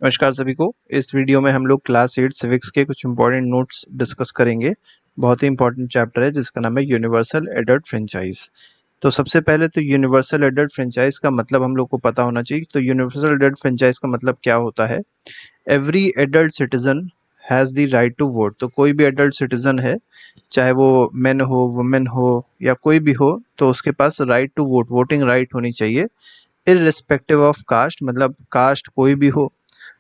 नमस्कार सभी को। इस वीडियो में हम लोग क्लास 8 सिविक्स के कुछ इंपॉर्टेंट नोट्स डिस्कस करेंगे। बहुत ही इंपॉर्टेंट चैप्टर है जिसका नाम है यूनिवर्सल एडल्ट फ्रेंचाइज। तो सबसे पहले तो यूनिवर्सल एडल्ट फ्रेंचाइज का मतलब हम लोग को पता होना चाहिए। तो यूनिवर्सल एडल्ट फ्रेंचाइज का मतलब क्या होता है? Every adult citizen has the right to vote. तो कोई भी एडल्ट सिटीजन है, चाहे वो मेन हो, वुमेन हो या कोई भी हो, तो उसके पास right to vote, voting right होनी चाहिए। इररिस्पेक्टिव ऑफ कास्ट, मतलब कास्ट कोई भी हो,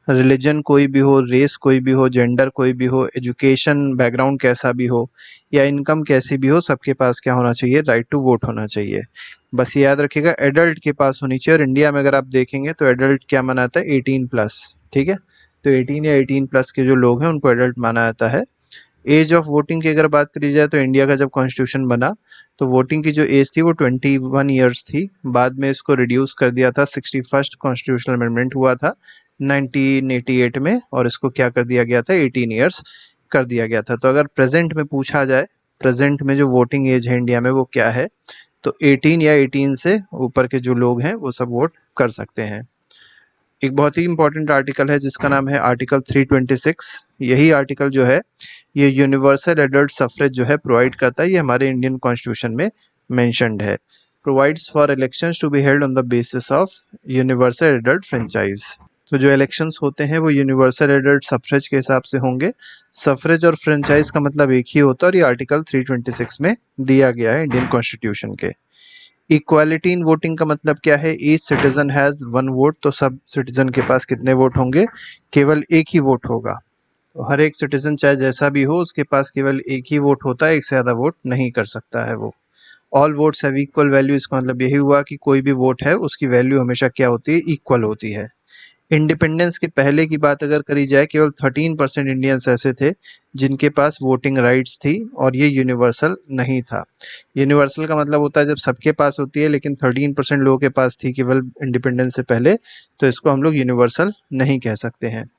रिलीजन कोई भी हो, रेस कोई भी हो, जेंडर कोई भी हो, एजुकेशन बैकग्राउंड कैसा भी हो या इनकम कैसी भी हो, सबके पास क्या होना चाहिए? राइट टू वोट होना चाहिए। बस ये याद रखिएगा, एडल्ट के पास होनी चाहिए। और इंडिया में अगर आप देखेंगे तो एडल्ट क्या माना जाता है? 18+। ठीक है, तो 18 या 18+ के जो लोग हैं उनको एडल्ट माना जाता है। एज ऑफ वोटिंग की अगर बात करी जाए तो इंडिया का जब कॉन्स्टिट्यूशन बना तो वोटिंग की जो एज थी वो 21 ईयर्स थी। बाद में इसको रिड्यूस कर दिया था, 61st कॉन्स्टिट्यूशनल अमेंडमेंट हुआ था 1988 में, और इसको क्या कर दिया गया था? 18 ईयर्स कर दिया गया था। तो अगर प्रेजेंट में पूछा जाए, प्रेजेंट में जो वोटिंग एज है इंडिया में वो क्या है, तो 18 या 18 से ऊपर के जो लोग हैं वो सब वोट कर सकते हैं। एक बहुत ही इंपॉर्टेंट आर्टिकल है जिसका नाम है आर्टिकल 326। यही आर्टिकल जो है ये यूनिवर्सल एडल्ट सफरेज जो है प्रोवाइड करता है। ये हमारे इंडियन कॉन्स्टिट्यूशन में मेंशन्ड है। Provides for elections to be held on the basis of universal adult franchise. तो जो इलेक्शंस होते हैं वो यूनिवर्सल एडल्ट सफरेज के हिसाब से होंगे। सफरेज और फ्रेंचाइज का मतलब एक ही होता है और ये आर्टिकल 326 में दिया गया है इंडियन कॉन्स्टिट्यूशन के। इक्वालिटी इन वोटिंग का मतलब क्या है? Each citizen has one vote. तो सब सिटीजन के पास कितने वोट होंगे? केवल एक ही वोट होगा। तो हर एक सिटीजन चाहे जैसा भी हो उसके पास केवल एक ही वोट होता है, एक से ज़्यादा वोट नहीं कर सकता है वो। All votes have equal value. इसका मतलब यही हुआ कि कोई भी वोट है उसकी वैल्यू हमेशा क्या होती है? इक्वल होती है। इंडिपेंडेंस के पहले की बात अगर करी जाए, केवल 13% इंडियंस ऐसे थे जिनके पास वोटिंग राइट्स थी और ये यूनिवर्सल नहीं था। यूनिवर्सल का मतलब होता है जब सबके पास होती है, लेकिन 13% लोगों के पास थी केवल इंडिपेंडेंस से पहले, तो इसको हम लोग यूनिवर्सल नहीं कह सकते हैं।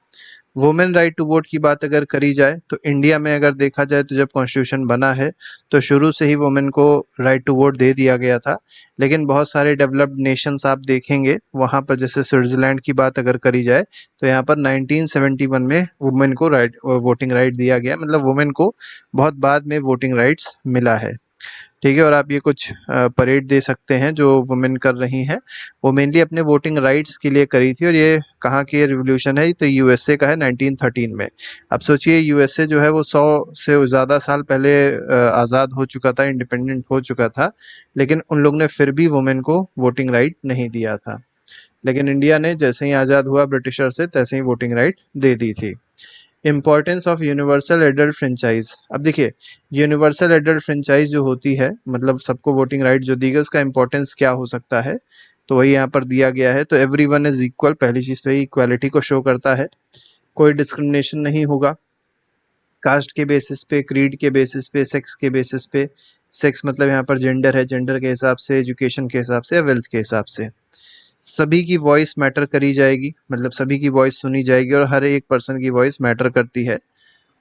वुमेन राइट टू वोट की बात अगर करी जाए तो इंडिया में अगर देखा जाए तो जब कॉन्स्टिट्यूशन बना है तो शुरू से ही वुमेन को राइट टू वोट दे दिया गया था। लेकिन बहुत सारे डेवलप्ड नेशंस आप देखेंगे वहाँ पर, जैसे स्विट्जरलैंड की बात अगर करी जाए तो यहाँ पर 1971 में वुमेन को वोटिंग राइट दिया गया। मतलब वुमेन को बहुत बाद में वोटिंग राइट्स मिला है। ठीक है, और आप ये कुछ परेड दे सकते हैं जो वुमेन कर रही हैं, वो मेनली अपने वोटिंग राइट्स के लिए करी थी। और ये कहाँ की रिवोल्यूशन है? तो यूएसए का है, 1913 में। अब सोचिए यूएसए जो है वो 100 से ज़्यादा साल पहले आज़ाद हो चुका था, इंडिपेंडेंट हो चुका था, लेकिन उन लोग ने फिर भी वुमेन को वोटिंग राइट नहीं दिया था। लेकिन इंडिया ने जैसे ही आज़ाद हुआ ब्रिटिशर से, तैसे ही वोटिंग राइट दे दी थी। Importance of universal adult franchise. अब देखिए, यूनिवर्सल एडल्ट फ्रेंचाइज जो होती है, मतलब सबको वोटिंग राइट जो दी गई, उसका इंपॉर्टेंस क्या हो सकता है? तो वही यहाँ पर दिया गया है। तो एवरी वन इज इक्वल, पहली चीज तो ये इक्वालिटी को शो करता है। कोई डिस्क्रिमिनेशन नहीं होगा कास्ट के बेसिस पे, क्रीड के बेसिस पे, सेक्स के बेसिस पे। सेक्स मतलब यहाँ पर जेंडर है, जेंडर के हिसाब से, एजुकेशन के हिसाब से या वेल्थ के हिसाब से। सभी की वॉइस मैटर करी जाएगी, मतलब सभी की वॉइस सुनी जाएगी और हर एक पर्सन की वॉइस मैटर करती है।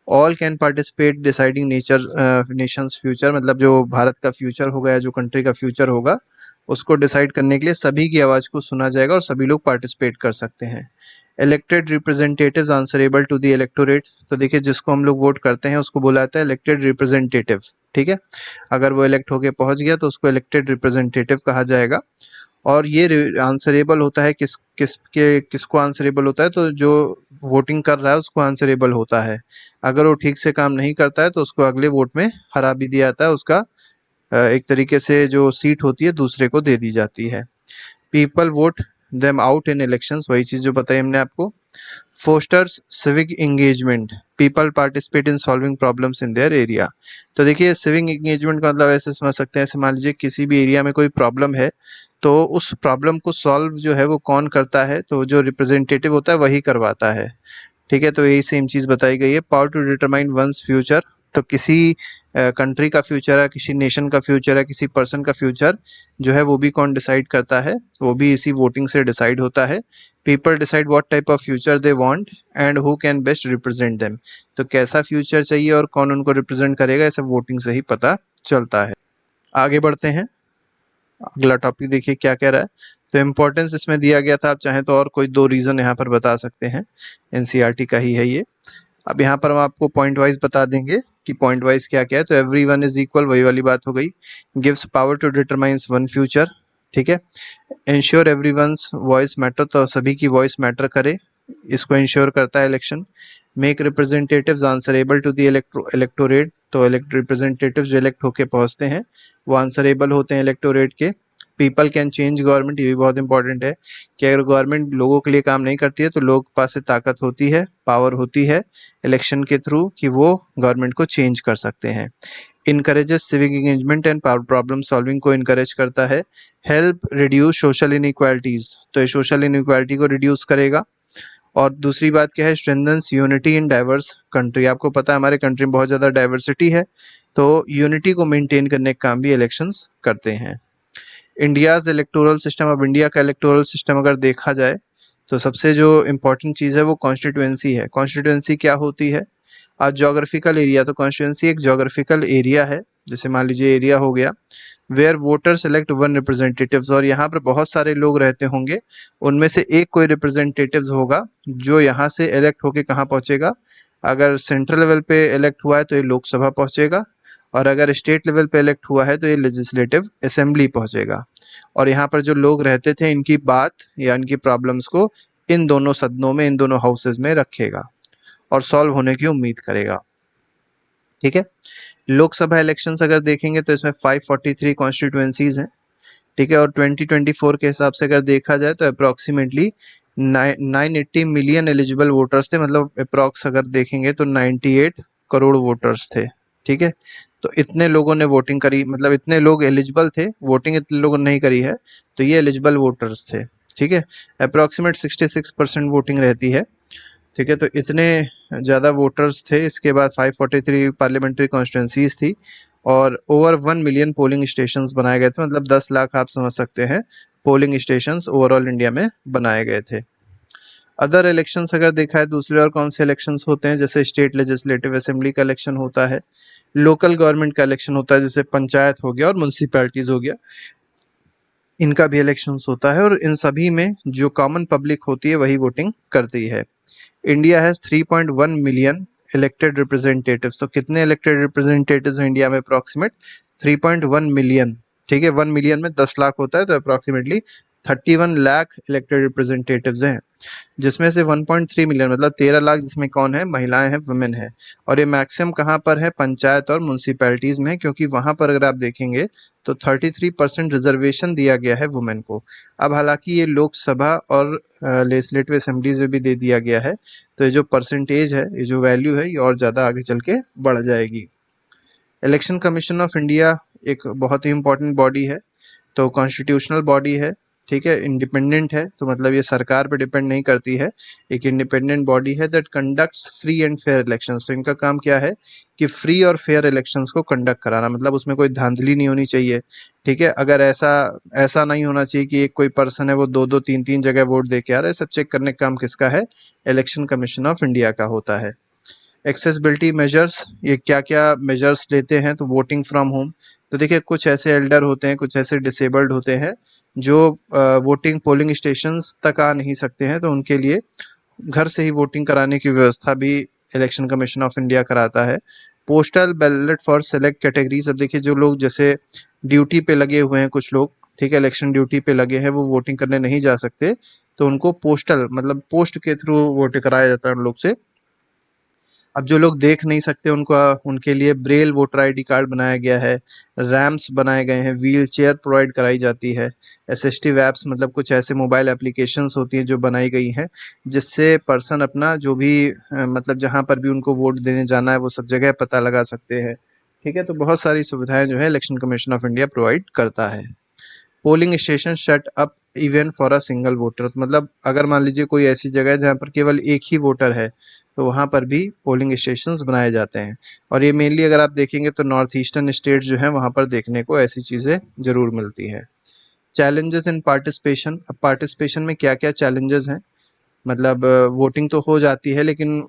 All can participate deciding Nations future, मतलब जो भारत का फ्यूचर होगा या जो कंट्री का फ्यूचर होगा उसको डिसाइड करने के लिए सभी की आवाज़ को सुना जाएगा और सभी लोग पार्टिसिपेट कर सकते हैं। Elected representatives answerable to the electorate. तो देखिए, जिसको हम लोग वोट करते हैं उसको बोला जाता है इलेक्टेड रिप्रेजेंटेटिव। ठीक है, अगर वो इलेक्ट होके पहुंच गया तो उसको इलेक्टेड रिप्रेजेंटेटिव कहा जाएगा। और ये आंसरेबल होता है किसको आंसरेबल होता है? तो जो वोटिंग कर रहा है उसको आंसरेबल होता है। अगर वो ठीक से काम नहीं करता है तो उसको अगले वोट में हरा भी दिया जाता है, उसका एक तरीके से जो सीट होती है दूसरे को दे दी जाती है। People vote them out in elections, वही चीज़ जो बताई हमने आपको। Fosters civic engagement, people participate in solving problems in their area. तो देखिए, सिविक एंगेजमेंट का मतलब ऐसे समझ सकते हैं, ऐसे मान लीजिए किसी भी एरिया में कोई प्रॉब्लम है तो उस प्रॉब्लम को सॉल्व जो है वो कौन करता है? तो जो रिप्रेजेंटेटिव होता है वही करवाता है। ठीक है, तो यही सेम चीज़ बताई गई है। Power to determine one's future, तो किसी कंट्री का फ्यूचर है, किसी नेशन का फ्यूचर है, किसी पर्सन का फ्यूचर जो है वो भी कौन डिसाइड करता है? वो भी इसी वोटिंग से डिसाइड होता है। People decide what type of future they want and who can best represent them. तो कैसा फ्यूचर चाहिए और कौन उनको रिप्रेजेंट करेगा, ये सब वोटिंग से ही पता चलता है। आगे बढ़ते हैं, अगला टॉपिक देखिए क्या कह रहा है। तो इम्पोर्टेंस इसमें दिया गया था, आप चाहें तो और कोई 2 रीज़न यहाँ पर बता सकते हैं, एनसीईआरटी का ही है ये। अब यहाँ पर हम आपको पॉइंट वाइज बता देंगे कि पॉइंट वाइज क्या-क्या है। तो एवरीवन इज़ इक्वल, वही वाली बात हो गई। Gives power to determines one future, ठीक है। इंश्योर एवरीवन्स वॉइस मैटर, तो सभी की वॉइस मैटर करे, इसको इंश्योर करता है election. Make representatives answerable to the electorate, तो रिप्रेजेंटेटिव्स जो इलेक्ट होके पहुंचते हैं वो आंसरेबल होते हैं इलेक्टोरेट के। पीपल कैन चेंज गवर्नमेंट, ये भी बहुत इंपॉर्टेंट है कि अगर गवर्नमेंट लोगों के लिए काम नहीं करती है तो लोग के पास से ताकत होती है, पावर होती है इलेक्शन के थ्रू कि वो गवर्नमेंट को चेंज कर सकते हैं। Encourages civic engagement and problem solving को इनकरेज करता है। हेल्प रिड्यूस सोशल इनइक्वालिटीज, तो ये सोशल इनइक्वालिटी को रिड्यूस करेगा। और दूसरी बात क्या है, strengthens unity in diverse country. आपको पता है हमारे कंट्री में बहुत ज़्यादा डाइवर्सिटी है, तो यूनिटी को मेंटेन करने का काम भी इलेक्शंस करते हैं। इंडियाज़ इलेक्टोरल सिस्टम, अब इंडिया का इलेक्टोरल सिस्टम अगर देखा जाए तो सबसे जो इम्पोर्टेंट चीज़ है वो कॉन्स्टिट्यूएंसी है। कॉन्स्टिट्यूएंसी क्या होती है? आज जोग्राफिकल एरिया, तो कॉन्स्टिट्यूएंसी एक जोग्राफिकल एरिया है, जैसे मान लीजिए एरिया हो गया where voter select one representatives, और यहाँ पर बहुत सारे लोग रहते होंगे, उनमें से एक कोई रिप्रेजेंटेटिव्स होगा जो यहाँ से इलेक्ट होके कहाँ पहुँचेगा। अगर सेंट्रल लेवल पे इलेक्ट हुआ है तो ये लोकसभा पहुँचेगा, और अगर स्टेट लेवल पे इलेक्ट हुआ है तो ये लेजिस्लेटिव असेंबली पहुँचेगा। और यहाँ पर जो लोग रहते थे इनकी बात या इनकी प्रॉब्लम्स को इन दोनों सदनों में, इन दोनों हाउसेज में रखेगा और सॉल्व होने की उम्मीद करेगा, ठीक है। लोकसभा इलेक्शंस अगर देखेंगे तो इसमें 543 कॉन्स्टिट्यूएंसीज हैं, ठीक है। और 2024 के हिसाब से अगर देखा जाए तो अप्रॉक्सीमेटली 980 मिलियन एलिजिबल वोटर्स थे, मतलब अप्रॉक्स अगर देखेंगे तो 98 करोड़ वोटर्स थे, ठीक है। तो इतने लोगों ने वोटिंग करी, मतलब इतने लोग एलिजिबल थे, वोटिंग इतने लोगों ने नहीं करी है, तो ये एलिजिबल वोटर्स थे, ठीक है। अप्रॉक्सीमेट 66% वोटिंग रहती है, ठीक है। तो इतने ज़्यादा वोटर्स थे। इसके बाद 543 पार्लियामेंट्री कॉन्स्टिट्यूंसीज थी और ओवर 1 मिलियन पोलिंग स्टेशंस बनाए गए थे, मतलब 10 लाख आप समझ सकते हैं पोलिंग स्टेशंस ओवरऑल इंडिया में बनाए गए थे। अदर इलेक्शंस अगर देखा है दूसरे और कौन से इलेक्शंस होते हैं, जैसे स्टेट लेजिस्लेटिव असेंबली का इलेक्शन होता है, लोकल गवर्नमेंट का इलेक्शन होता है जैसे पंचायत हो गया और म्यूनसिपैलिटीज हो गया, इनका भी इलेक्शंस होता है और इन सभी में जो कॉमन पब्लिक होती है वही वोटिंग करती है। India has 3.1 million elected representatives, तो कितने इलेक्टेड रिप्रेजेंटेटिव्स हैं इंडिया में? अप्रॉक्सीमेट 3.1 मिलियन, ठीक है। 1 मिलियन में 10 लाख होता है, तो अप्रॉक्सीमेटली 31 लाख इलेक्टेड रिप्रेजेंटेटिव्स हैं, जिसमें से 1.3 मिलियन मतलब 13 लाख जिसमें कौन है? महिलाएं हैं, वुमेन है। और ये मैक्सिमम कहाँ पर है? पंचायत और म्यूनसिपैलिटीज़ में, क्योंकि वहाँ पर अगर आप देखेंगे तो 33% रिजर्वेशन दिया गया है वुमेन को। अब हालांकि ये लोकसभा और लेजिस्लेटिव असेंबलीज में भी दे दिया गया है, तो ये जो परसेंटेज है, ये जो वैल्यू है, ये और ज़्यादा आगे चल के बढ़ जाएगी। इलेक्शन कमीशन ऑफ इंडिया एक बहुत ही इंपॉर्टेंट बॉडी है, तो कॉन्स्टिट्यूशनल बॉडी है, ठीक है। इंडिपेंडेंट है, तो मतलब ये सरकार पे डिपेंड नहीं करती है, एक इंडिपेंडेंट बॉडी है that conducts free and fair elections. तो इनका काम क्या है कि फ्री और फेयर इलेक्शंस को कंडक्ट कराना, मतलब उसमें कोई धांधली नहीं होनी चाहिए, ठीक है। अगर ऐसा ऐसा नहीं होना चाहिए कि एक कोई पर्सन है वो दो दो तीन तीन जगह वोट दे के आ रहा है, सब चेक करने का काम किसका है? इलेक्शन कमीशन ऑफ इंडिया का होता है। एक्सेसिबिलिटी मेजर्स, ये क्या क्या मेजर्स लेते हैं? तो वोटिंग फ्रॉम होम, तो देखिए कुछ ऐसे एल्डर होते हैं, कुछ ऐसे डिसेबल्ड होते हैं जो वोटिंग पोलिंग स्टेशंस तक आ नहीं सकते हैं, तो उनके लिए घर से ही वोटिंग कराने की व्यवस्था भी इलेक्शन कमीशन ऑफ इंडिया कराता है। Postal ballot for select categories, अब देखिए जो लोग जैसे ड्यूटी पे लगे हुए हैं, कुछ लोग, ठीक है, इलेक्शन ड्यूटी पे लगे हैं, वो वोटिंग करने नहीं जा सकते, तो उनको पोस्टल मतलब पोस्ट के थ्रू वोट कराया जाता है उन लोग से। अब जो लोग देख नहीं सकते उनको, उनके लिए ब्रेल वोटर आईडी कार्ड बनाया गया है, रैम्प्स बनाए गए हैं, व्हील चेयर प्रोवाइड कराई जाती है, असिस्टिव ऐप्स मतलब कुछ ऐसे मोबाइल एप्लीकेशंस होती हैं जो बनाई गई हैं जिससे पर्सन अपना जो भी मतलब जहाँ पर भी उनको वोट देने जाना है वो सब जगह पता लगा सकते हैं, ठीक है। तो बहुत सारी सुविधाएं जो है election commission of India provide करता है। Polling station set up even for a single voter, मतलब अगर मान लीजिए कोई ऐसी जगह है जहाँ पर केवल एक ही वोटर है, तो वहाँ पर भी पोलिंग स्टेशंस बनाए जाते हैं। और ये मेनली अगर आप देखेंगे तो नॉर्थ ईस्टर्न स्टेट्स जो हैं वहाँ पर देखने को ऐसी चीज़ें ज़रूर मिलती है। चैलेंजेस इन पार्टिसिपेशन, अब पार्टिसिपेशन में क्या क्या चैलेंजेस हैं? मतलब वोटिंग तो हो जाती है लेकिन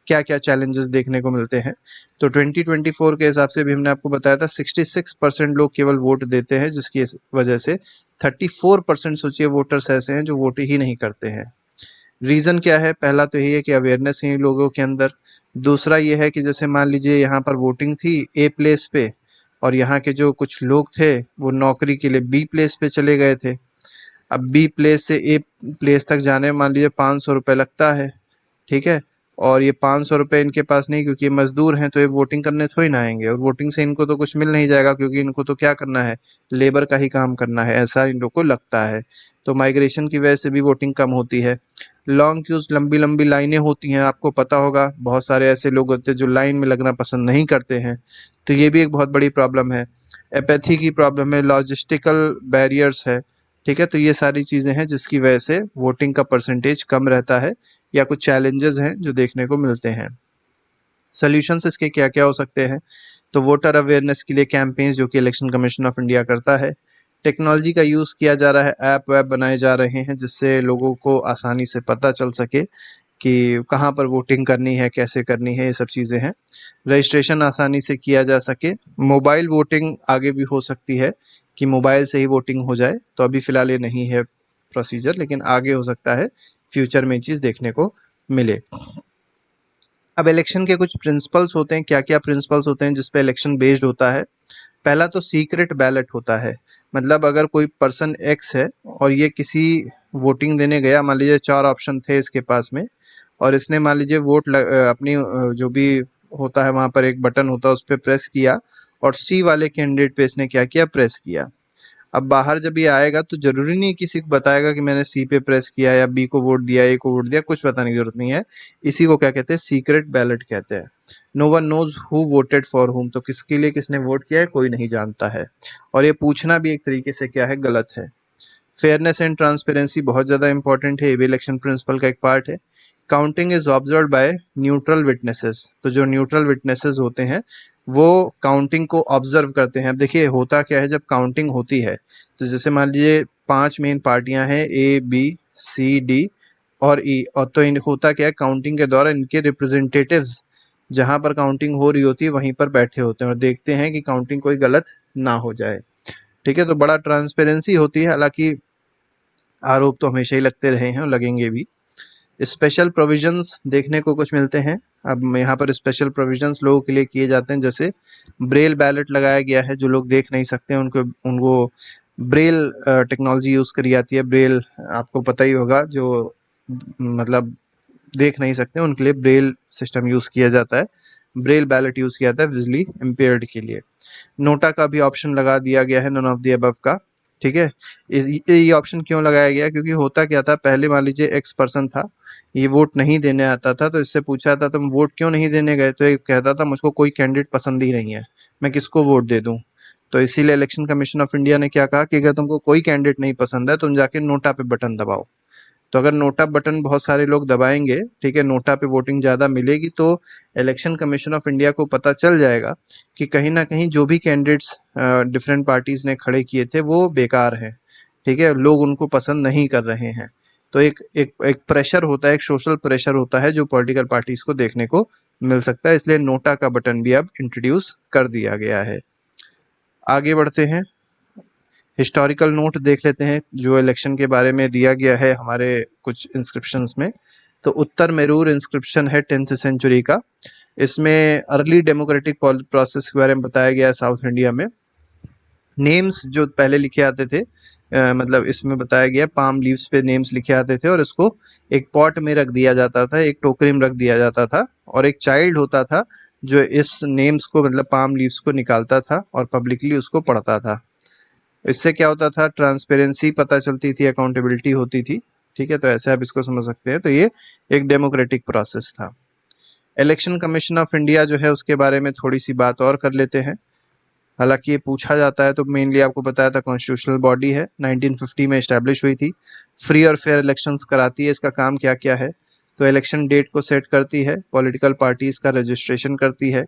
क्या क्या चैलेंजेस देखने को मिलते हैं। तो 2024 के हिसाब से भी हमने आपको बताया था 66% लोग केवल वोट देते हैं, जिसकी वजह से 34% सोचिए वोटर्स ऐसे हैं जो वोट ही नहीं करते हैं। रीज़न क्या है? पहला तो यही है कि अवेयरनेस नहीं लोगों के अंदर। दूसरा ये है कि जैसे मान लीजिए यहाँ पर वोटिंग थी ए प्लेस पे, और यहाँ के जो कुछ लोग थे वो नौकरी के लिए बी प्लेस पे चले गए थे। अब बी प्लेस से ए प्लेस तक जाने में मान लीजिए 500 रुपये लगता है, ठीक है, और ये 500 रुपये इनके पास नहीं, क्योंकि ये मजदूर हैं, तो ये वोटिंग करने थोड़ी ना आएंगे, और वोटिंग से इनको तो कुछ मिल नहीं जाएगा, क्योंकि इनको तो क्या करना है, लेबर का ही काम करना है, ऐसा इन लोग को लगता है। तो माइग्रेशन की वजह से भी वोटिंग कम होती है। लॉन्ग क्यूज, लंबी लंबी लाइनें होती हैं, आपको पता होगा बहुत सारे ऐसे लोग होते हैं जो लाइन में लगना पसंद नहीं करते हैं, तो ये भी एक बहुत बड़ी प्रॉब्लम है। एपैथी की प्रॉब्लम है, लॉजिस्टिकल बैरियर्स है, ठीक है। तो ये सारी चीज़ें हैं जिसकी वजह से वोटिंग का परसेंटेज कम रहता है, या कुछ चैलेंजेस हैं जो देखने को मिलते हैं। सॉल्यूशंस इसके क्या क्या हो सकते हैं? तो वोटर अवेयरनेस के लिए कैंपेन्स जो कि इलेक्शन कमीशन ऑफ इंडिया करता है। टेक्नोलॉजी का यूज़ किया जा रहा है, ऐप वैप बनाए जा रहे हैं जिससे लोगों को आसानी से पता चल सके कि कहाँ पर वोटिंग करनी है, कैसे करनी है, ये सब चीज़ें हैं। रजिस्ट्रेशन आसानी से किया जा सके। मोबाइल वोटिंग आगे भी हो सकती है कि मोबाइल से ही वोटिंग हो जाए, तो अभी फ़िलहाल ये नहीं है प्रोसीजर, लेकिन आगे हो सकता है फ्यूचर में ये चीज़ देखने को मिले। अब इलेक्शन के कुछ प्रिंसिपल्स होते हैं, क्या क्या प्रिंसिपल्स होते हैं जिस पे इलेक्शन बेस्ड होता है। पहला तो सीक्रेट बैलेट होता है, मतलब अगर कोई पर्सन एक्स है और ये किसी वोटिंग देने गया, मान लीजिए 4 ऑप्शन थे इसके पास में, और इसने मान लीजिए अपनी जो भी होता है वहाँ पर एक बटन होता है उस पर प्रेस किया, और सी वाले कैंडिडेट पे इसने क्या किया, प्रेस किया। अब बाहर जब ये आएगा तो जरूरी नहीं किसी को बताएगा कि मैंने सी पे प्रेस किया या बी को वोट दिया, ए को वोट दिया, कुछ बताने की जरूरत नहीं है। इसी को क्या कहते हैं, सीक्रेट बैलेट कहते हैं। No one knows who voted for whom, तो किसके लिए किसने वोट किया है कोई नहीं जानता है, और ये पूछना भी एक तरीके से क्या है, गलत है। फेयरनेस एंड ट्रांसपेरेंसी बहुत ज़्यादा इंपॉर्टेंट है, ये भी इलेक्शन प्रिंसिपल का एक पार्ट है। Counting is observe by neutral witnesses, तो जो न्यूट्रल विटनेसेस होते हैं वो काउंटिंग को ऑब्जर्व करते हैं। अब देखिए होता क्या है, जब काउंटिंग होती है तो जैसे मान लीजिए 5 मेन पार्टियां हैं, ए बी सी डी और ई, और तो इन होता क्या है, काउंटिंग के दौरान इनके रिप्रेजेंटेटिव्स जहां पर काउंटिंग हो रही होती है वहीं पर बैठे होते हैं और देखते हैं कि काउंटिंग कोई गलत ना हो जाए, ठीक है। तो बड़ा ट्रांसपेरेंसी होती है, हालांकि आरोप तो हमेशा ही लगते रहे हैं और लगेंगे भी। स्पेशल प्रोविजंस देखने को कुछ मिलते हैं। अब यहाँ पर स्पेशल प्रोविजंस लोगों के लिए किए जाते हैं, जैसे ब्रेल बैलेट लगाया गया है, जो लोग देख नहीं सकते उनको उनको ब्रेल टेक्नोलॉजी यूज़ करी जाती है। ब्रेल आपको पता ही होगा, जो मतलब देख नहीं सकते उनके लिए ब्रेल सिस्टम यूज़ किया जाता है, ब्रेल बैलेट यूज़ किया जाता है विजुअली इम्पेयर्ड के लिए। नोटा का भी ऑप्शन लगा दिया गया है, नन ऑफ द अबव का, ठीक है। ये ऑप्शन क्यों लगाया गया, क्योंकि होता क्या था, पहले मान लीजिए एक्स पर्सन था, ये वोट नहीं देने आता था, तो इससे पूछा था तुम वोट क्यों नहीं देने गए, तो ये कहता था मुझको कोई कैंडिडेट पसंद ही नहीं है, मैं किसको वोट दे दूं। तो इसीलिए इलेक्शन कमीशन ऑफ इंडिया ने क्या कहा कि अगर तुमको कोई कैंडिडेट नहीं पसंद है तुम जाके नोटा पे बटन दबाओ। तो अगर नोटा बटन बहुत सारे लोग दबाएंगे, ठीक है, नोटा पे वोटिंग ज़्यादा मिलेगी, तो इलेक्शन कमीशन ऑफ इंडिया को पता चल जाएगा कि कहीं ना कहीं जो भी कैंडिडेट्स डिफरेंट पार्टीज ने खड़े किए थे वो बेकार हैं, ठीक है, लोग उनको पसंद नहीं कर रहे हैं। तो एक प्रेशर होता है, एक सोशल प्रेशर होता है जो पॉलिटिकल पार्टीज को देखने को मिल सकता है, इसलिए नोटा का बटन भी अब इंट्रोड्यूस कर दिया गया है। आगे बढ़ते हैं, हिस्टोरिकल नोट देख लेते हैं जो इलेक्शन के बारे में दिया गया है हमारे कुछ इंस्क्रिप्शंस में। तो उत्तर मेरूर इंस्क्रिप्शन है 10th सेंचुरी का, इसमें अर्ली डेमोक्रेटिक प्रोसेस के बारे में बताया गया है साउथ इंडिया में। नेम्स जो पहले लिखे आते थे, मतलब इसमें बताया गया पाम लीव्स पे नेम्स लिखे आते थे और इसको एक पॉट में रख दिया जाता था, एक टोकरी में रख दिया जाता था, और एक चाइल्ड होता था जो इस नेम्स को मतलब पाम लीव्स को निकालता था और पब्लिकली उसको पढ़ता था। इससे क्या होता था, ट्रांसपेरेंसी पता चलती थी, अकाउंटेबिलिटी होती थी, ठीक है। तो ऐसे आप इसको समझ सकते हैं। तो ये एक डेमोक्रेटिक प्रोसेस था। इलेक्शन कमीशन ऑफ इंडिया जो है उसके बारे में थोड़ी सी बात और कर लेते हैं, हालांकि ये पूछा जाता है, तो मेनली आपको बताया था कॉन्स्टिट्यूशनल बॉडी है, 1950 में इस्टेब्लिश हुई थी, फ्री और फेयर इलेक्शंस कराती है। इसका काम क्या क्या है, तो इलेक्शन डेट को सेट करती है, पॉलिटिकल पार्टीज का रजिस्ट्रेशन करती है,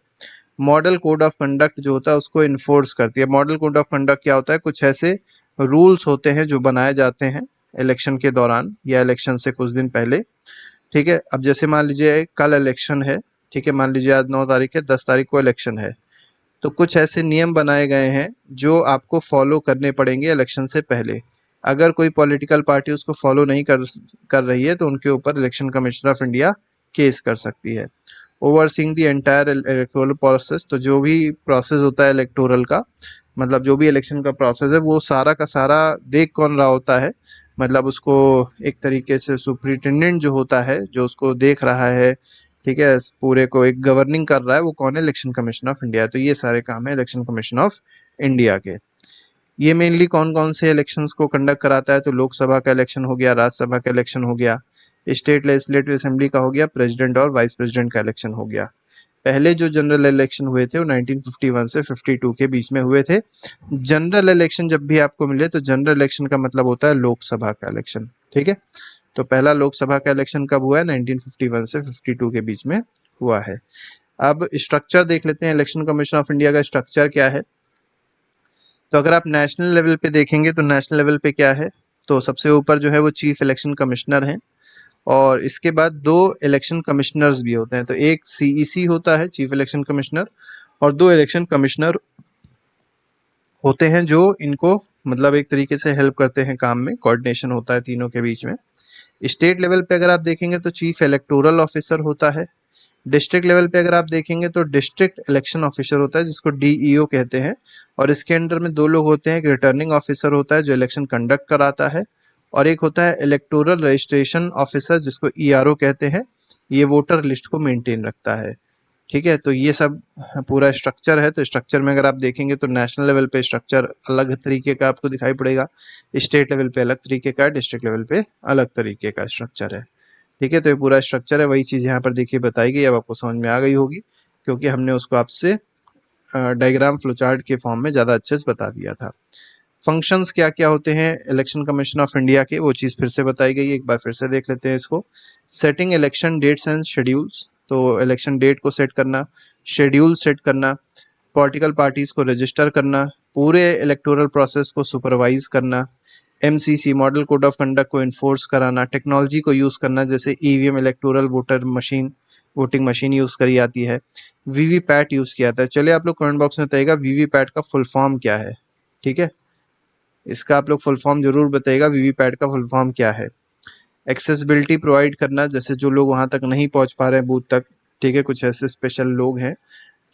मॉडल कोड ऑफ कंडक्ट जो होता है उसको इन्फोर्स करती है। मॉडल कोड ऑफ कंडक्ट क्या होता है, कुछ ऐसे रूल्स होते हैं जो बनाए जाते हैं इलेक्शन के दौरान या इलेक्शन से कुछ दिन पहले, ठीक है, अब जैसे मान लीजिए कल इलेक्शन है, ठीक है, मान लीजिए आज 9 तारीख है, 10 तारीख को इलेक्शन है, तो कुछ ऐसे नियम बनाए गए हैं जो आपको फॉलो करने पड़ेंगे इलेक्शन से पहले। अगर कोई पॉलिटिकल पार्टी उसको फॉलो नहीं कर रही है तो उनके ऊपर election commissioner of India case कर सकती है। Overseeing the entire electoral process, तो जो भी प्रोसेस होता है इलेक्टोरल का, मतलब जो भी इलेक्शन का प्रोसेस है वो सारा का सारा देख कौन रहा होता है, मतलब उसको एक तरीके से सुप्रिटेंडेंट जो होता है जो उसको देख रहा है, ठीक है, इस पूरे को एक गवर्निंग कर रहा है, वो कौन है? Election commission of India. तो ये सारे काम है इलेक्शन कमीशन ऑफ इंडिया के। ये मेनली कौन कौन से इलेक्शंस को कंडक्ट कराता है? तो लोकसभा का इलेक्शन हो गया, राज्यसभा का इलेक्शन हो गया, स्टेट लेजिस्लेटिव असेंबली का हो गया, प्रेसिडेंट और वाइस प्रेसिडेंट का इलेक्शन हो गया। पहले जो जनरल इलेक्शन हुए थे वो 1951 से 52 के बीच में हुए थे। जनरल इलेक्शन जब भी आपको मिले तो जनरल इलेक्शन का मतलब होता है लोकसभा का इलेक्शन, ठीक है। तो पहला लोकसभा का इलेक्शन कब हुआ है? 1951 से 52 के बीच में हुआ है। अब स्ट्रक्चर देख लेते हैं, इलेक्शन कमीशन ऑफ इंडिया का स्ट्रक्चर क्या है। तो अगर आप नेशनल लेवल पे देखेंगे तो नेशनल लेवल पे क्या है, तो सबसे ऊपर जो है वो चीफ इलेक्शन कमिश्नर हैं, और इसके बाद दो इलेक्शन कमिश्नर्स भी होते हैं। तो एक सीईसी होता है, चीफ इलेक्शन कमिश्नर, और दो इलेक्शन कमिश्नर होते हैं जो इनको मतलब एक तरीके से हेल्प करते हैं काम में, कोऑर्डिनेशन होता है तीनों के बीच में। स्टेट लेवल पे अगर आप देखेंगे तो चीफ इलेक्टोरल ऑफिसर होता है। डिस्ट्रिक्ट लेवल पे अगर आप देखेंगे तो डिस्ट्रिक्ट इलेक्शन ऑफिसर होता है जिसको डीईओ कहते हैं, और इसके अंडर में दो लोग होते हैं, एक रिटर्निंग ऑफिसर होता है जो इलेक्शन कंडक्ट कराता है, और एक होता है इलेक्टोरल रजिस्ट्रेशन ऑफिसर जिसको ईआरओ कहते हैं, ये वोटर लिस्ट को मेंटेन रखता है। ठीक है, तो ये सब पूरा स्ट्रक्चर है। तो स्ट्रक्चर में अगर आप देखेंगे तो नेशनल लेवल पे स्ट्रक्चर अलग तरीके का आपको दिखाई पड़ेगा, स्टेट लेवल पे अलग तरीके का, डिस्ट्रिक्ट लेवल पे अलग तरीके का स्ट्रक्चर है। ठीक है, तो ये पूरा स्ट्रक्चर है, वही चीज़ यहाँ पर देखिए बताई गई, अब आपको समझ में आ गई होगी क्योंकि हमने उसको आपसे डायग्राम फ्लो चार्ट के फॉर्म में ज़्यादा अच्छे से बता दिया था। फंक्शंस क्या क्या होते हैं इलेक्शन कमीशन ऑफ इंडिया के, वो चीज़ फिर से बताई गई, एक बार फिर से देख लेते हैं इसको। Setting election dates and schedules, तो इलेक्शन डेट को सेट करना, शेड्यूल सेट करना, पॉलिटिकल पार्टीज को रजिस्टर करना, पूरे इलेक्टोरल प्रोसेस को सुपरवाइज करना, MCC model code of conduct को इन्फोर्स कराना, टेक्नोलॉजी को यूज़ करना, जैसे EVM electoral voter machine, voting machine use करी जाती है, वीवीपैट यूज़ किया जाता है। चलिए आप लोग कमेंट बॉक्स में बताइएगा वीवीपैट का फुल फॉर्म क्या है, ठीक है, इसका आप लोग फुल फॉर्म जरूर बताइएगा, वीवीपैट का फुल फॉर्म क्या है। एक्सेसिबिलिटी प्रोवाइड करना, जैसे जो लोग वहाँ तक नहीं पहुँच पा रहे हैं बूथ तक, ठीक है, कुछ ऐसे स्पेशल लोग हैं,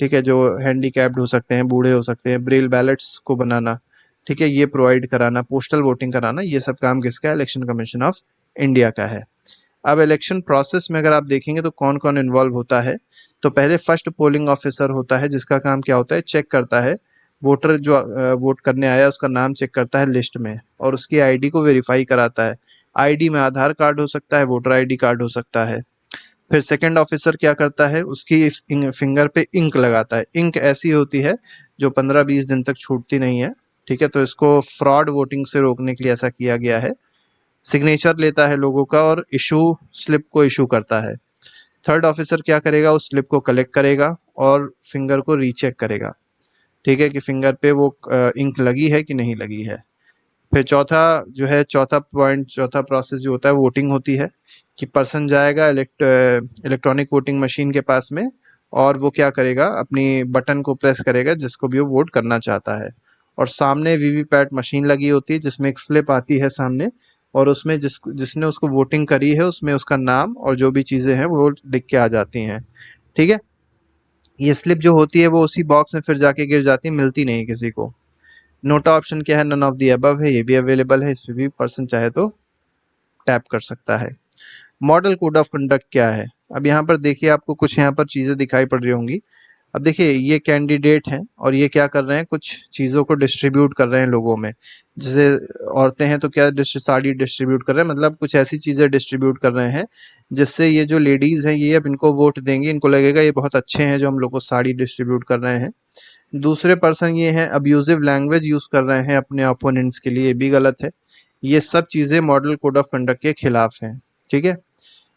ठीक है, जो हैंडीकैप्ड हो सकते हैं, बूढ़े हो सकते हैं, ब्रेल बैलेट्स को बनाना, ठीक है, ये प्रोवाइड कराना, पोस्टल वोटिंग कराना, ये सब काम किसका है? इलेक्शन कमीशन ऑफ इंडिया का है। अब इलेक्शन प्रोसेस में अगर आप देखेंगे तो कौन कौन इन्वॉल्व होता है, तो पहले फर्स्ट पोलिंग ऑफिसर होता है जिसका काम क्या होता है? चेक करता है वोटर जो वोट करने आया उसका नाम चेक करता है लिस्ट में, और उसकी आईडी को वेरीफाई कराता है। आईडी में आधार कार्ड हो सकता है, वोटर आईडी कार्ड हो सकता है। फिर सेकंड ऑफिसर क्या करता है? उसकी फिंगर पे इंक लगाता है। इंक ऐसी होती है जो 15-20 दिन तक छूटती नहीं है, ठीक है, तो इसको फ्रॉड वोटिंग से रोकने के लिए ऐसा किया गया है। सिग्नेचर लेता है लोगों का और इशू स्लिप को इशू करता है। थर्ड ऑफिसर क्या करेगा? उस स्लिप को कलेक्ट करेगा और फिंगर को रीचेक करेगा, ठीक है, कि फिंगर पे वो इंक लगी है कि नहीं लगी है। फिर चौथा जो है, चौथा पॉइंट, चौथा प्रोसेस जो होता है वोटिंग होती है, कि पर्सन जाएगा इलेक्ट्रॉनिक वोटिंग मशीन के पास में, और वो क्या करेगा? अपनी बटन को प्रेस करेगा जिसको भी वो वोट करना चाहता है, और सामने वीवीपैट मशीन लगी होती है जिसमें एक स्लिप आती है सामने, और उसमें जिसने उसको वोटिंग करी है उसमें उसका नाम और जो भी चीज़ें हैं वो लिख के आ जाती हैं, ठीक है। ये स्लिप जो होती है वो उसी बॉक्स में फिर जाके गिर जाती है, मिलती नहीं किसी को। नोटा ऑप्शन क्या है? नन ऑफ दी अबव है, ये भी अवेलेबल है, इस पर भी पर्सन चाहे तो टैप कर सकता है। मॉडल कोड ऑफ कंडक्ट क्या है? अब यहाँ पर देखिए आपको कुछ यहाँ पर चीज़ें दिखाई पड़ रही होंगी। अब देखिए ये कैंडिडेट हैं और ये क्या कर रहे हैं? कुछ चीज़ों को डिस्ट्रीब्यूट कर रहे हैं लोगों में। जैसे औरतें हैं तो क्या साड़ी डिस्ट्रीब्यूट कर रहे हैं, मतलब कुछ ऐसी चीज़ें डिस्ट्रीब्यूट कर रहे हैं जिससे ये जो लेडीज़ हैं ये अब इनको वोट देंगी, इनको लगेगा ये बहुत अच्छे हैं जो हम लोग को साड़ी डिस्ट्रीब्यूट कर रहे हैं। दूसरे पर्सन ये हैं अब्यूजिव लैंग्वेज यूज़ कर रहे हैं अपने अपोनेंट्स के लिए, ये भी गलत है। ये सब चीज़ें मॉडल कोड ऑफ कंडक्ट के खिलाफ हैं, ठीक है।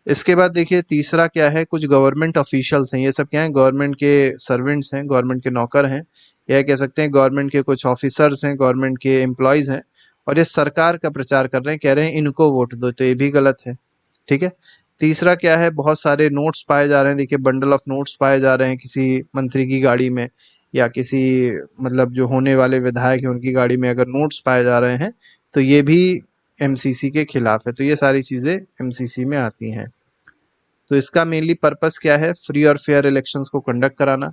इसके बाद देखिए तीसरा क्या है? कुछ गवर्नमेंट ऑफिशियल्स हैं, ये सब क्या हैं? गवर्नमेंट के सर्वेंट्स हैं, गवर्नमेंट के नौकर हैं, या कह सकते हैं गवर्नमेंट के कुछ ऑफिसर्स हैं, गवर्नमेंट के एम्प्लॉयज़ हैं, और ये सरकार का प्रचार कर रहे हैं, कह रहे हैं इनको वोट दो, तो ये भी गलत है, ठीक है। तीसरा क्या है, बहुत सारे नोट्स पाए जा रहे हैं, देखिए बंडल ऑफ नोट्स पाए जा रहे हैं किसी मंत्री की गाड़ी में, या किसी मतलब जो होने वाले विधायक हैं उनकी गाड़ी में अगर नोट्स पाए जा रहे हैं तो ये भी एमसीसी के खिलाफ है। तो ये सारी चीज़ें एमसीसी में आती हैं। तो इसका मेनली पर्पस क्या है, फ्री और फेयर इलेक्शंस को कंडक्ट कराना।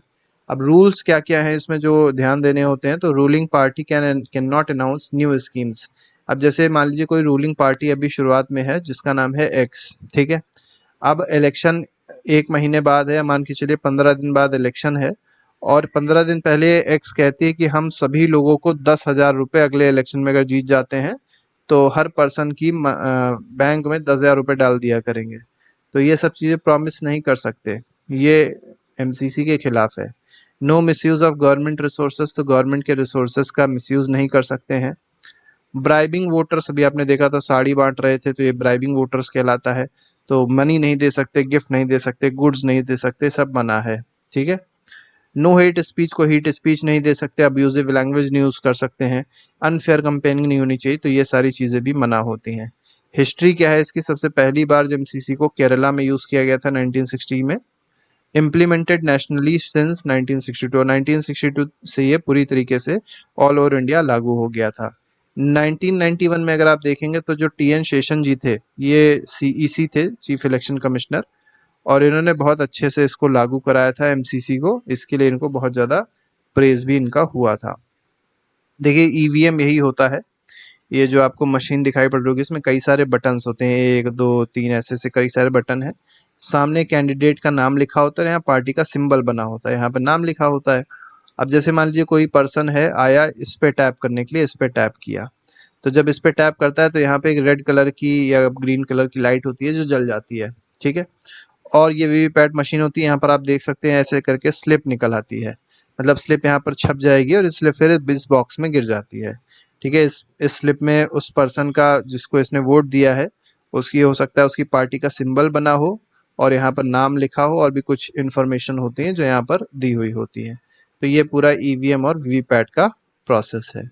अब रूल्स क्या क्या है इसमें जो ध्यान देने होते हैं, तो ruling party can not announce new schemes. अब जैसे मान लीजिए कोई रूलिंग पार्टी अभी शुरुआत में है जिसका नाम है एक्स, ठीक है, अब इलेक्शन 1 महीने बाद है, मान के चलिए 15 दिन बाद इलेक्शन है, और 15 दिन पहले एक्स कहती है कि हम सभी लोगों को 10,000 रुपये अगले इलेक्शन में अगर जीत जाते हैं तो हर पर्सन की बैंक में 10,000 रुपये डाल दिया करेंगे। तो ये सब चीज़ें प्रॉमिस नहीं कर सकते, ये एमसीसी के खिलाफ है। No misuse of government resources, तो गवर्नमेंट के रिसोर्सेज का मिसयूज नहीं कर सकते हैं। ब्राइबिंग वोटर्स, अभी आपने देखा था साड़ी बांट रहे थे, तो ये ब्राइबिंग वोटर्स कहलाता है। तो मनी नहीं दे सकते, गिफ्ट नहीं दे सकते, गुड्स नहीं दे सकते, सब मना है, ठीक है। नो हेट स्पीच को हीट स्पीच नहीं दे सकते, अब्यूजिव लैंग्वेज नहीं यूज कर सकते हैं, अनफेयर कंपेनिंग नहीं होनी चाहिए, तो ये सारी चीजें भी मना होती हैं। हिस्ट्री क्या है इसकी, सबसे पहली बार जब एमसीसी को केरला में यूज किया गया था 1960 में, इम्प्लीमेंटेड नेशनली सिंस 1962, 1962 से ये पूरी तरीके से ऑल ओवर इंडिया लागू हो गया था। 1991 में अगर आप देखेंगे तो जो टीएन शेषन जी थे, ये सीईसी थे, चीफ इलेक्शन कमिश्नर, और इन्होंने बहुत अच्छे से इसको लागू कराया था एमसीसी को, इसके लिए इनको बहुत ज़्यादा प्रेज भी इनका हुआ था। देखिए ईवीएम यही होता है, ये जो आपको मशीन दिखाई पड़ रही होगी इसमें कई सारे बटन्स होते हैं, 1 2 3 ऐसे से कई सारे बटन हैं। सामने कैंडिडेट का नाम लिखा होता है, यहाँ पार्टी का सिंबल बना होता है, यहाँ पे नाम लिखा होता है। अब जैसे मान लीजिए कोई पर्सन है आया, इस पे टैप करने के लिए इस पे टैप किया, तो जब इस पे टैप करता है तो यहाँ पे एक रेड कलर की या ग्रीन कलर की लाइट होती है जो जल जाती है, ठीक है। और ये वीवीपैट मशीन होती है, यहाँ पर आप देख सकते हैं ऐसे करके स्लिप निकल आती है, मतलब स्लिप यहाँ पर छप जाएगी और इसलिए फिर इस बॉक्स में गिर जाती है, ठीक है। इस स्लिप में उस पर्सन का जिसको इसने वोट दिया है उसकी हो सकता है उसकी पार्टी का सिंबल बना हो, और यहाँ पर नाम लिखा हो, और भी कुछ इन्फॉर्मेशन होती है जो यहाँ पर दी हुई होती है। तो ये पूरा ईवीएम और वीवीपैट का प्रोसेस है।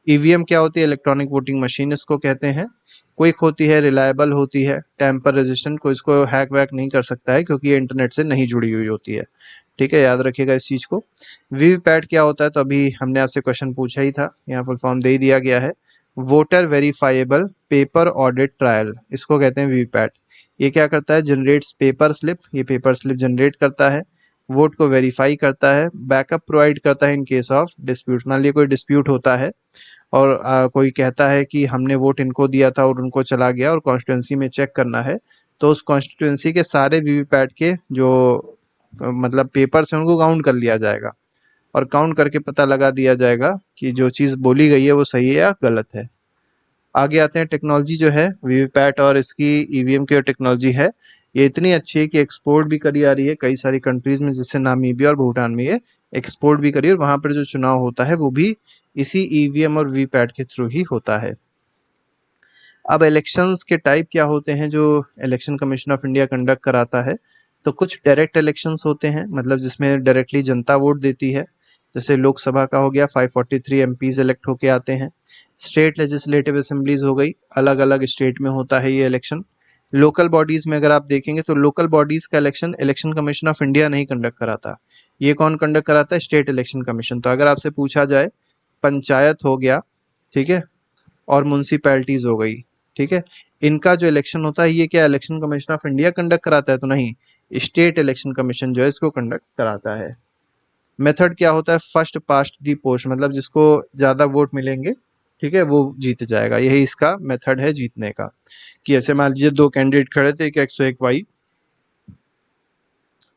ईवीएम क्या होती है, इलेक्ट्रॉनिक वोटिंग मशीन इसको कहते हैं। क्विक होती है, रिलायबल होती है, टेम्पर रेजिस्टेंट, कोई इसको हैक वैक नहीं कर सकता है क्योंकि ये इंटरनेट से नहीं जुड़ी हुई होती है, ठीक है, याद रखिएगा इस चीज़ को। वीवीपैट क्या होता है, तो अभी हमने आपसे क्वेश्चन पूछा ही था, यहाँ फुल फॉर्म दे ही दिया गया है, voter verifiable paper audit trial, इसको कहते हैं वीवीपैट। ये क्या करता है, जनरेट्स पेपर स्लिप, ये पेपर स्लिप जनरेट करता है, वोट को वेरीफाई करता है, बैकअप प्रोवाइड करता है इन केस ऑफ डिस्प्यूट, मान लीजिए कोई डिस्प्यूट होता है और कोई कहता है कि हमने वोट इनको दिया था और उनको चला गया और कॉन्स्टिट्यूंसी में चेक करना है, तो उस कॉन्स्टिट्यूंसी के सारे वीवीपैट के जो मतलब पेपर्स हैं उनको काउंट कर लिया जाएगा, और काउंट करके पता लगा दिया जाएगा कि जो चीज़ बोली गई है वो सही है या गलत है। आगे आते हैं, टेक्नोलॉजी जो है वीवीपैट और इसकी ईवीएम की टेक्नोलॉजी है, ये इतनी अच्छी है कि एक्सपोर्ट भी करी आ रही है कई सारी कंट्रीज में, जैसे नामीबिया और भूटान में ये एक्सपोर्ट भी करी है, और वहाँ पर जो चुनाव होता है वो भी इसी ईवीएम और वीवीपैट के थ्रू ही होता है। अब इलेक्शंस के टाइप क्या होते हैं जो election commission of India conduct कराता है, तो कुछ डायरेक्ट इलेक्शंस होते हैं, मतलब जिसमें डायरेक्टली जनता वोट देती है, जैसे लोकसभा का हो गया, 543 एमपीज इलेक्ट होके आते हैं। स्टेट लेजिस्लेटिव असेंबलीज हो गई, अलग अलग स्टेट में होता है ये इलेक्शन। लोकल बॉडीज में अगर आप देखेंगे तो लोकल बॉडीज का election election commission of India नहीं कंडक्ट कराता, ये कौन कंडक्ट कराता है, स्टेट इलेक्शन कमीशन। तो अगर आपसे पूछा जाए पंचायत हो गया, ठीक है, और म्यूनसिपैलिटीज हो गई, ठीक है, इनका जो इलेक्शन होता है ये क्या election commission of India conduct कराता है, तो नहीं, स्टेट इलेक्शन कमीशन जो है इसको कंडक्ट कराता है। मेथड क्या होता है, फर्स्ट पास्ट दी पोस्ट, मतलब जिसको ज्यादा वोट मिलेंगे, ठीक है, वो जीत जाएगा, यही इसका मेथड है जीतने का। कि ऐसे मान लीजिए दो कैंडिडेट खड़े थे, एक एक्स एक वाई,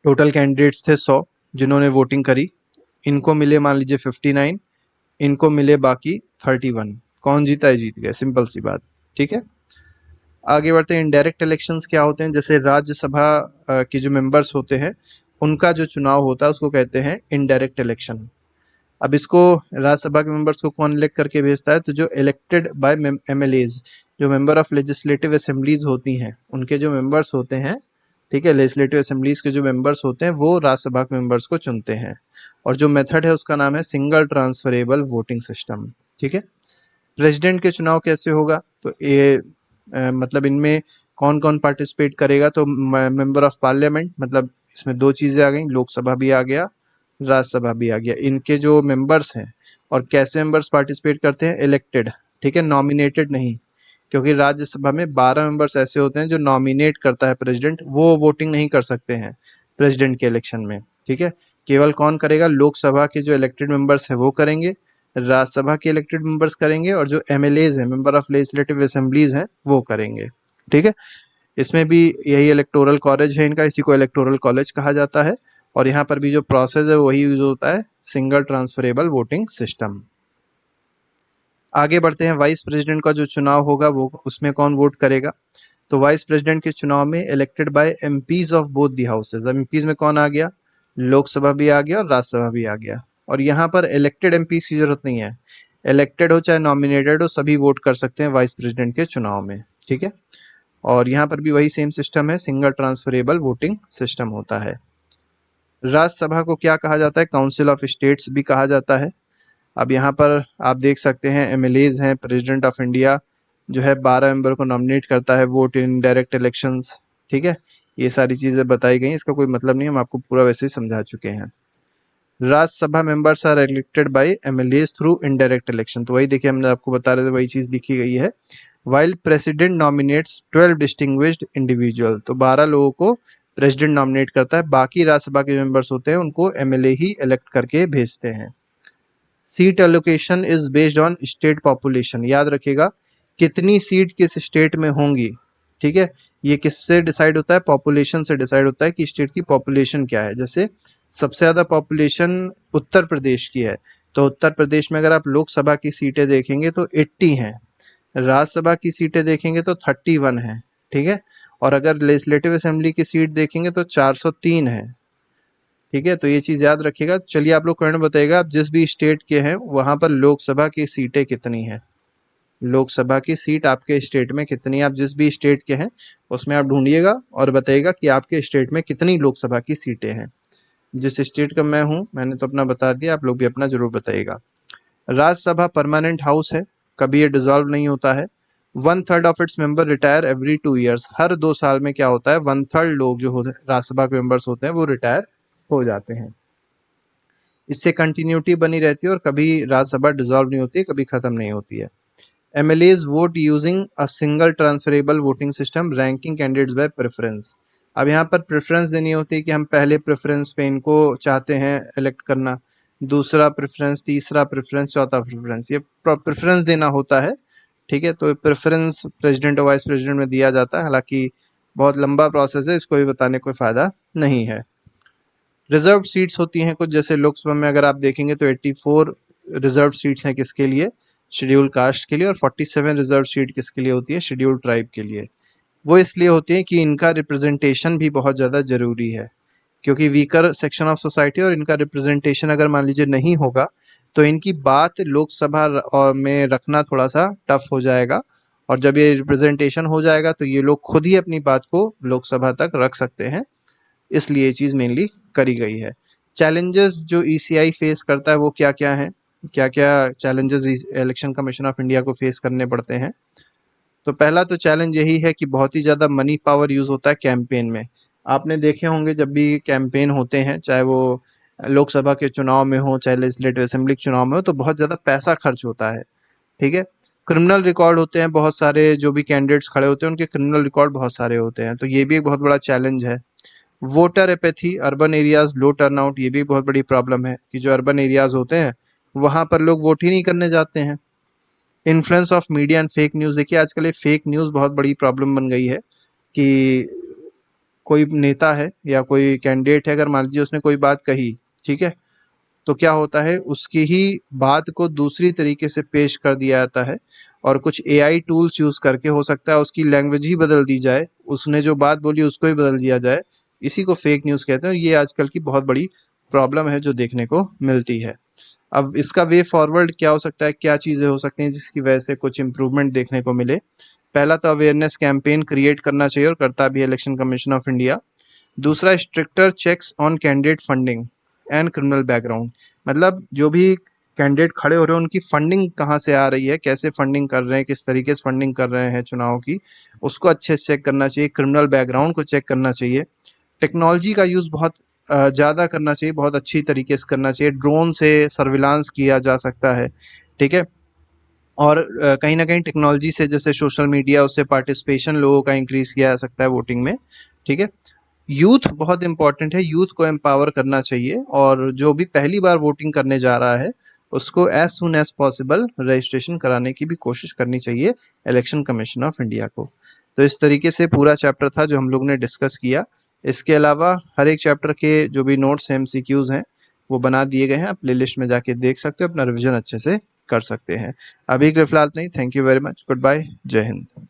टोटल कैंडिडेट्स थे 100 जिन्होंने वोटिंग करी, इनको मिले मान लीजिए 59, इनको मिले बाकी 31, कौन जीता है, जीत गया, सिंपल सी बात, ठीक है। आगे बढ़ते हैं, इनडायरेक्ट इलेक्शंस क्या होते हैं, जैसे राज्यसभा के जो मेंबर्स होते हैं उनका जो चुनाव होता है उसको कहते हैं इनडायरेक्ट इलेक्शन। अब इसको राज्यसभा के मेंबर्स को कौन इलेक्ट करके भेजता है, तो जो इलेक्टेड बाय एमएलएज, जो मेंबर ऑफ लेजिस्लेटिव असेंबलीज होती हैं उनके जो मेंबर्स होते हैं, ठीक है, लेजिस्लेटिव असेंबलीज के जो मेंबर्स होते हैं वो राज्यसभा के मेंबर्स को चुनते हैं। और जो मेथड है उसका नाम है सिंगल ट्रांसफरेबल वोटिंग सिस्टम, ठीक है। प्रेसिडेंट के चुनाव कैसे होगा, तो ये मतलब इनमें कौन कौन पार्टिसिपेट करेगा, तो मेंबर ऑफ पार्लियामेंट, मतलब इसमें दो चीज़ें आ गई, लोकसभा भी आ गया, राज्यसभा भी आ गया, इनके जो मेंबर्स हैं। और कैसे मेंबर्स पार्टिसिपेट करते हैं, इलेक्टेड, ठीक है, नॉमिनेटेड नहीं, क्योंकि राज्यसभा में 12 मेंबर्स ऐसे होते हैं जो नॉमिनेट करता है प्रेसिडेंट, वो वोटिंग नहीं कर सकते हैं प्रेसिडेंट के इलेक्शन में, ठीक है। केवल कौन करेगा, लोकसभा के जो इलेक्टेड मेंबर्स हैं वो करेंगे, राज्यसभा के इलेक्टेड मेंबर्स करेंगे, और जो एमएलएज हैं, मेंबर ऑफ लेजिस्लेटिव असेंबलीज हैं, वो करेंगे, ठीक है। इसमें भी यही इलेक्टोरल कॉलेज है इनका, इसी को इलेक्टोरल कॉलेज कहा जाता है। और यहाँ पर भी जो प्रोसेस है वही यूज होता है, सिंगल ट्रांसफरेबल वोटिंग सिस्टम। आगे बढ़ते हैं, वाइस प्रेसिडेंट का जो चुनाव होगा वो उसमें कौन वोट करेगा। तो वाइस प्रेसिडेंट के चुनाव में elected by MPs of both the houses. अब एमपीज में कौन आ गया, लोकसभा भी आ गया और राज्यसभा भी आ गया। और यहाँ पर इलेक्टेड एमपीज की जरूरत नहीं है, इलेक्टेड हो चाहे नॉमिनेटेड हो, सभी वोट कर सकते हैं वाइस प्रेसिडेंट के चुनाव में, ठीक है। और यहाँ पर भी वही सेम सिस्टम है, सिंगल ट्रांसफरेबल वोटिंग सिस्टम होता है। राज्यसभा को क्या कहा जाता है, काउंसिल ऑफ स्टेट्स भी कहा जाता है। अब यहाँ पर आप देख सकते हैं एमएलएज हैं, प्रेसिडेंट ऑफ इंडिया जो है 12 मेंबर को नॉमिनेट करता है, वोट इन डायरेक्ट इलेक्शंस, ठीक है। ये सारी चीज़ें बताई गई, इसका कोई मतलब नहीं, हम आपको पूरा वैसे ही समझा चुके हैं। Rajya Sabha members are elected by MLAs through indirect election, तो वही देखिए हमने आपको बता रहे थे, वही चीज़ लिखी गई है। While president nominates 12 distinguished individual, तो 12 लोगों को प्रेसिडेंट नॉमिनेट करता है, बाकी राज्यसभा के मेंबर्स होते हैं उनको एमएलए ही इलेक्ट करके भेजते हैं। Seat allocation is based on state population, याद रखिएगा कितनी सीट किस स्टेट में होंगी, ठीक है। ये किससे डिसाइड होता है, पॉपुलेशन से डिसाइड होता है कि स्टेट की पॉपुलेशन क्या है। जैसे सबसे ज़्यादा पॉपुलेशन उत्तर प्रदेश की है, तो उत्तर प्रदेश में अगर आप लोकसभा की सीटें देखेंगे तो 80 हैं, राज्यसभा की सीटें देखेंगे तो 31 हैं, ठीक है। और अगर लेजिस्लेटिव असेंबली की सीट देखेंगे तो 403 है, ठीक है। तो ये चीज़ याद रखिएगा। चलिए आप लोग कमेंट में बताइएगा, आप जिस भी स्टेट के हैं वहाँ पर लोकसभा की सीटें कितनी हैं, लोकसभा की सीट आपके स्टेट में कितनी है, आप जिस भी स्टेट के हैं उसमें आप ढूंढिएगा और बताइएगा कि आपके स्टेट में कितनी लोकसभा की सीटें हैं। जिस स्टेट का मैं हूँ मैंने तो अपना बता दिया, आप लोग भी अपना जरूर बताइएगा। राज्यसभा परमानेंट हाउस है, कभी ये डिसॉल्व नहीं होता है। 1/3 of its member retire every 2 years, हर 2 साल में क्या होता है, 1/3 लोग जो होते हैं राज्यसभा के मेंबर्स होते हैं वो रिटायर हो जाते हैं। इससे कंटिन्यूटी बनी रहती है और कभी राज्यसभा डिसॉल्व नहीं होती, कभी खत्म नहीं होती है। MLAs vote using a single transferable voting system, ranking candidates bye preference. अब यहाँ पर प्रेफरेंस देनी होती है कि हम पहले प्रेफरेंस पे इनको चाहते हैं इलेक्ट करना, दूसरा प्रेफरेंस, तीसरा प्रेफरेंस, चौथा प्रेफरेंस, ये प्रेफरेंस देना होता है, ठीक है। तो प्रेफरेंस प्रेसिडेंट और वाइस प्रेसिडेंट में दिया जाता है, हालांकि बहुत लंबा प्रोसेस है, इसको भी बताने कोई फायदा नहीं है। रिजर्व सीट्स होती हैं कुछ, जैसे लोकसभा में अगर आप देखेंगे तो 84 रिजर्व सीट्स हैं किसके लिए, शेड्यूल कास्ट के लिए, और 47 रिजर्व सीट किसके लिए होती है, शेड्यूल ट्राइब के लिए। वो इसलिए होती है कि इनका रिप्रेजेंटेशन भी बहुत ज़्यादा जरूरी है, क्योंकि वीकर सेक्शन ऑफ सोसाइटी और इनका रिप्रेजेंटेशन अगर मान लीजिए नहीं होगा तो इनकी बात लोकसभा और में रखना थोड़ा सा टफ हो जाएगा, और जब ये रिप्रेजेंटेशन हो जाएगा तो ये लोग खुद ही अपनी बात को लोकसभा तक रख सकते हैं, इसलिए ये चीज़ मेनली करी गई है। चैलेंजेस जो ईसीआई फेस करता है वो क्या क्या हैं, क्या क्या challenges election commission of India को फेस करने पड़ते हैं। तो पहला तो चैलेंज यही है कि बहुत ही ज़्यादा मनी पावर यूज़ होता है कैंपेन में। आपने देखे होंगे जब भी कैंपेन होते हैं, चाहे वो लोकसभा के चुनाव में हो चाहे लेजिस्लेटिव असेंबली के चुनाव में हो, तो बहुत ज़्यादा पैसा खर्च होता है, ठीक है। क्रिमिनल रिकॉर्ड होते हैं बहुत सारे, जो भी कैंडिडेट्स खड़े होते हैं उनके क्रिमिनल रिकॉर्ड बहुत सारे होते हैं, तो ये भी एक बहुत बड़ा चैलेंज है। वोटर एपैथी, अर्बन एरियाज लो टर्नआउट, ये भी बहुत बड़ी प्रॉब्लम है कि जो अर्बन एरियाज होते हैं वहाँ पर लोग वोट ही नहीं करने जाते हैं। Influence of media and fake news, देखिए आजकल ये फेक न्यूज़ बहुत बड़ी प्रॉब्लम बन गई है कि कोई नेता है या कोई कैंडिडेट है, अगर मान लीजिए उसने कोई बात कही, ठीक है, तो क्या होता है उसकी ही बात को दूसरी तरीके से पेश कर दिया जाता है, और कुछ एआई टूल्स यूज़ करके हो सकता है उसकी लैंग्वेज ही बदल दी जाए, उसने जो बात बोली उसको ही बदल दिया जाए, इसी को फेक न्यूज़ कहते हैं। ये आजकल की बहुत बड़ी प्रॉब्लम है जो देखने को मिलती है। अब इसका वे फॉरवर्ड क्या हो सकता है, क्या चीज़ें हो सकती हैं जिसकी वजह से कुछ इम्प्रूवमेंट देखने को मिले। पहला तो अवेयरनेस कैंपेन क्रिएट करना चाहिए, और करता भी है इलेक्शन कमीशन ऑफ इंडिया। दूसरा, stricter checks on candidate funding and criminal background, मतलब जो भी कैंडिडेट खड़े हो रहे हैं उनकी फंडिंग कहाँ से आ रही है, कैसे फंडिंग कर रहे हैं, किस तरीके से फंडिंग कर रहे हैं चुनाव की, उसको अच्छे से चेक करना चाहिए। क्रिमिनल बैकग्राउंड को चेक करना चाहिए। टेक्नोलॉजी का यूज़ बहुत ज़्यादा करना चाहिए, बहुत अच्छी तरीके से करना चाहिए। ड्रोन से सर्विलांस किया जा सकता है, ठीक है। और कहीं ना कहीं टेक्नोलॉजी से जैसे सोशल मीडिया, उससे पार्टिसिपेशन लोगों का इंक्रीज किया जा सकता है वोटिंग में, ठीक है। यूथ बहुत इंपॉर्टेंट है, यूथ को एम्पावर करना चाहिए, और जो भी पहली बार वोटिंग करने जा रहा है उसको as soon as possible registration कराने की भी कोशिश करनी चाहिए इलेक्शन कमीशन ऑफ इंडिया को। तो इस तरीके से पूरा चैप्टर था जो हम लोग ने डिस्कस किया। इसके अलावा हर एक चैप्टर के जो भी नोट्स एमसीक्यूज हैं वो बना दिए गए हैं, आप प्लेलिस्ट में जाके देख सकते हो, अपना रिविजन अच्छे से कर सकते हैं। अभी के लिए फिलहाल नहीं, thank you very much, goodbye, जय हिंद।